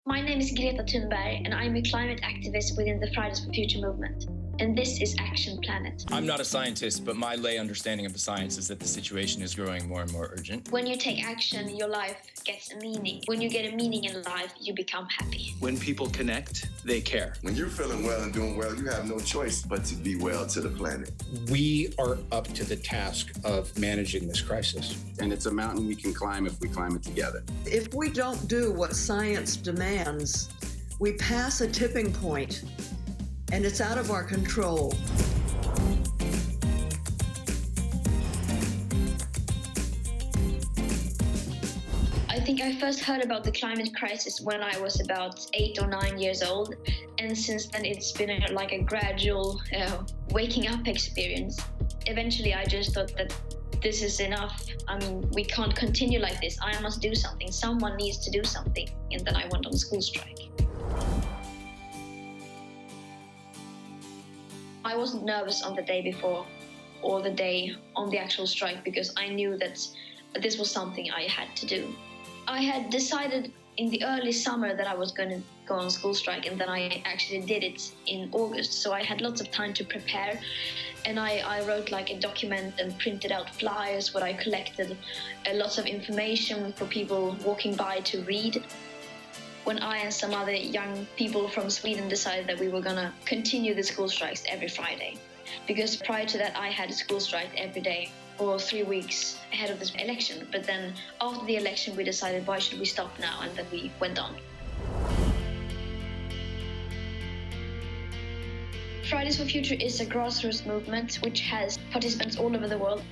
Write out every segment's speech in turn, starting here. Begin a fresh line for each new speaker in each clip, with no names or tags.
My name is Greta Thunberg, and I'm a climate activist within the Fridays for Future movement. And this is Action Planet.
I'm not a scientist, but my lay understanding of the science is that the situation is growing more and more urgent.
When you take action, your life gets a meaning. When you get a meaning in life, you become happy.
When people connect, they care.
When you're feeling well and doing well, you have no choice but to be well to the planet.
We are up to the task of managing this crisis.
And it's a mountain we can climb if we climb it together.
If we don't do what science demands, we pass a tipping point, and it's out of our control.
I think I first heard about the climate crisis when I was about 8 or 9 years old. And since then, it's been like a gradual waking up experience. Eventually, I just thought that this is enough. I mean, we can't continue like this. I must do something. Someone needs to do something. And then I went on school strike. I wasn't nervous on the day before or the day on the actual strike because I knew that this was something I had to do. I had decided in the early summer that I was going to go on school strike, and then I actually did it in August. So I had lots of time to prepare, and I wrote like a document and printed out flyers where I collected lots of information for people walking by to read. When I and some other young people from Sweden decided that we were going to continue the school strikes every Friday. Because prior to that, I had a school strike every day for 3 weeks ahead of this election. But then after the election, we decided, why should we stop now? And then we went on. Fridays for Future is a grassroots movement which has participants all over the world.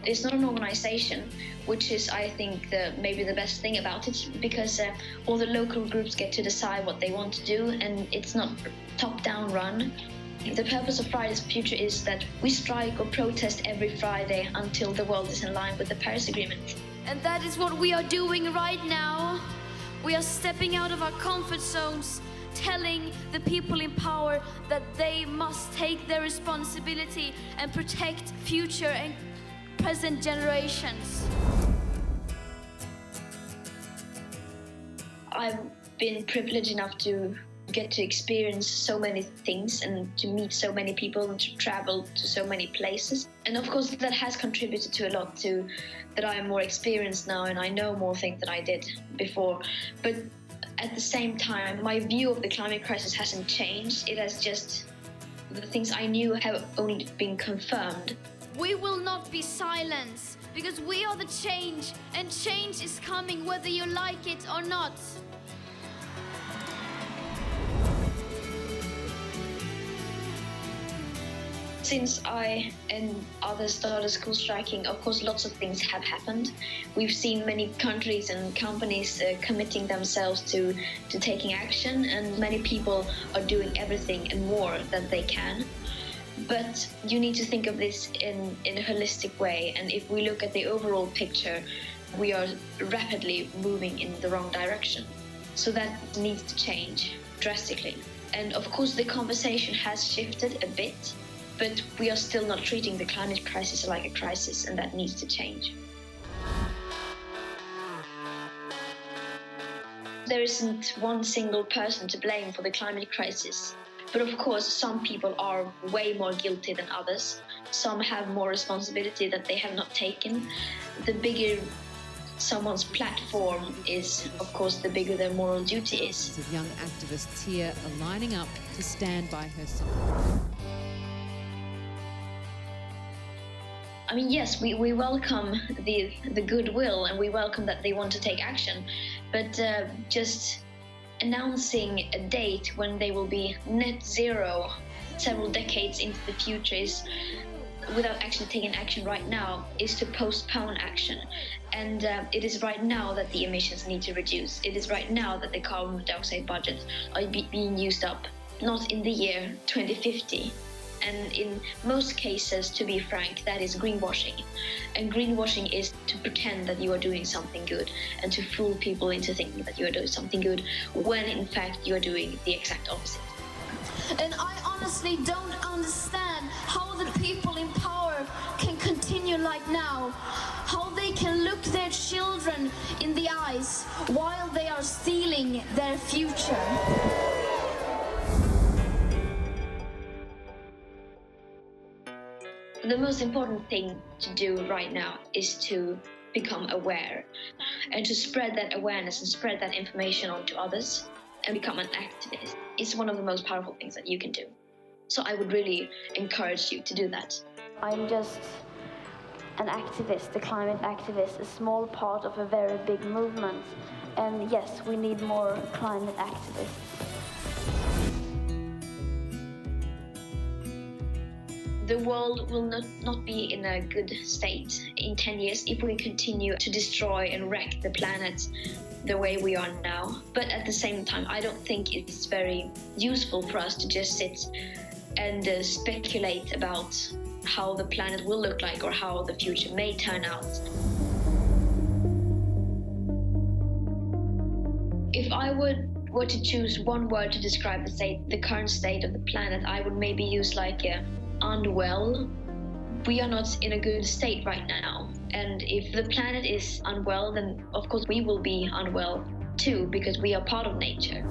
It's not an organization, which is, I think, maybe the best thing about it, because all the local groups get to decide what they want to do, and it's not top-down run. The purpose of Fridays for Future is that we strike or protest every Friday until the world is in line with the Paris Agreement.
And that is what we are doing right now. We are stepping out of our comfort zones, telling the people in power that they must take their responsibility and protect future and present generations.
I've been privileged enough to get to experience so many things and to meet so many people and to travel to so many places. And of course that has contributed to a lot to that I am more experienced now and I know more things than I did before. But at the same time, my view of the climate crisis hasn't changed. It has just, the things I knew have only been confirmed.
We will not be silenced because we are the change, and change is coming whether you like it or not.
Since I and others started school striking, of course, lots of things have happened. We've seen many countries and companies committing themselves to taking action, and many people are doing everything and more than they can. But you need to think of this in a holistic way, and if we look at the overall picture, we are rapidly moving in the wrong direction. So that needs to change drastically. And of course, the conversation has shifted a bit, but we are still not treating the climate crisis like a crisis, and that needs to change. There isn't one single person to blame for the climate crisis. But of course, some people are way more guilty than others. Some have more responsibility that they have not taken. The bigger someone's platform is, of course, the bigger their moral duty is.
Of young activists here are lining up to stand by her side.
I mean, yes, we welcome the goodwill and we welcome that they want to take action, but just announcing a date when they will be net zero several decades into the future is, without actually taking action right now, is to postpone action. And it is right now that the emissions need to reduce. It is right now that the carbon dioxide budgets are being used up, not in the year 2050. And in most cases, to be frank, that is greenwashing. And greenwashing is to pretend that you are doing something good and to fool people into thinking that you are doing something good when in fact you are doing the exact opposite.
And I honestly don't understand how the people in power can continue like now. How they can look their children in the eyes while they are stealing their future.
The most important thing to do right now is to become aware and to spread that awareness and spread that information on to others and become an activist. It's one of the most powerful things that you can do. So I would really encourage you to do that.
I'm just an activist, a climate activist, a small part of a very big movement. And yes, we need more climate activists.
The world will not be in a good state in 10 years if we continue to destroy and wreck the planet the way we are now. But at the same time, I don't think it's very useful for us to just sit and speculate about how the planet will look like or how the future may turn out. If I were to choose one word to describe the current state of the planet, I would maybe use unwell. We are not in a good state right now. And if the planet is unwell, then of course we will be unwell too, because we are part of nature.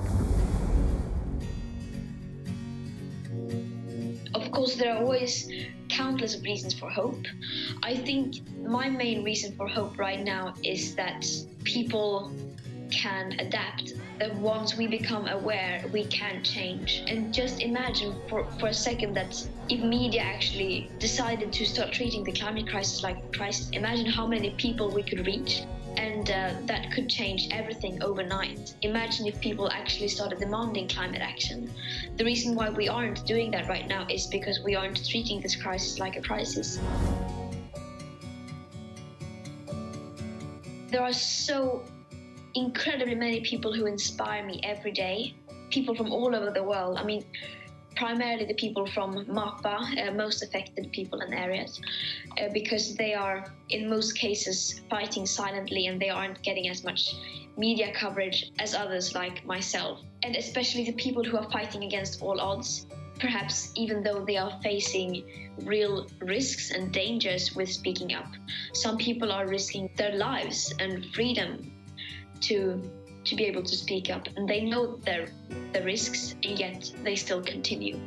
Of course, there are always countless reasons for hope. I think my main reason for hope right now is that people can adapt, that once we become aware, we can change. And just imagine for a second that if media actually decided to start treating the climate crisis like a crisis, imagine how many people we could reach. And that could change everything overnight. Imagine if people actually started demanding climate action. The reason why we aren't doing that right now is because we aren't treating this crisis like a crisis. There are so incredibly many people who inspire me every day. People from all over the world. I mean, primarily the people from MAPA, most affected people and areas, because they are, in most cases, fighting silently and they aren't getting as much media coverage as others like myself. And especially the people who are fighting against all odds, perhaps even though they are facing real risks and dangers with speaking up. Some people are risking their lives and freedom to be able to speak up, and they know the risks, and yet they still continue.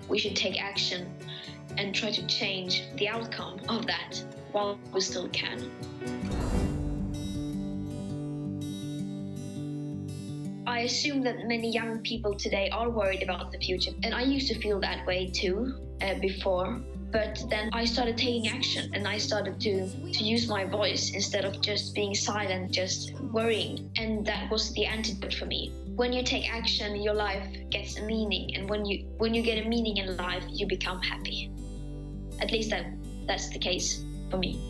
We should take action and try to change the outcome of that while we still can. I assume that many young people today are worried about the future, and I used to feel that way too before. But then I started taking action and I started to use my voice instead of just being silent, just worrying. And that was the antidote for me. When you take action, your life gets a meaning. And when you get a meaning in life, you become happy. At least that's the case for me.